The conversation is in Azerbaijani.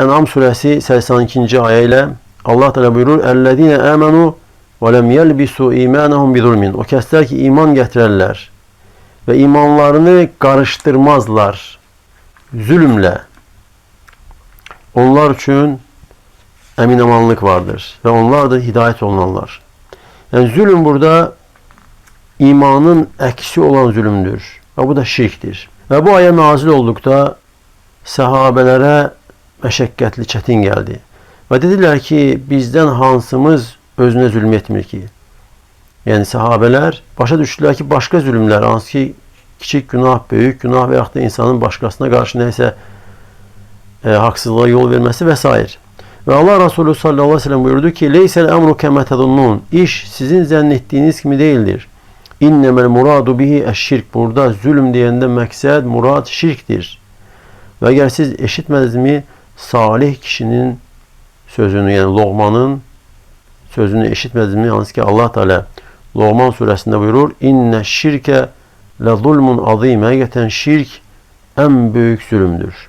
En'am suresi 82. aye ile Allah Teala buyurur: "Ellezine amenu ve lem yelbisu imanahum bizulmin." O kəslər ki iman gətirərlər və imanlarını qarışdırmazlar zülmlə. Onlar üçün əminamanlıq vardır və onlar da hidayət olunanlar. Yəni zülm burada imanın əksi olan zülmdür və bu da şirkdir. Və bu ayə nazil olduqda səhabələrə məşəqqətli, çətin gəldi. Və dedilər ki, bizdən hansımız özünə zülm etmir ki? Yəni səhabələr başa düşdülər ki, başqa zülmlər, hansı ki, kiçik günah, böyük günah və yaxud da insanın başqasına qarşı nəysə haqsızlığa yol verməsi və s. Və Allah Resulü sallallahu aleyhi ve sellem buyurdu ki, "Leysel emru kema tazunnun." İş sizin zənn etdiyiniz kimi değildir. "İnnemel muradu bihi eşşirk." Burada zülm deyəndə məqsəd, murad şirkdir. Və əgər siz eşitmədinizmi, salih kişinin sözünü, yəni Loğmanın sözünü eşitmədinizmi? Hansı ki Allah Teala Loğman surəsində buyurur: "İnne şirke le zulmun azim." Həqiqətən şirk ən böyük zülmdür.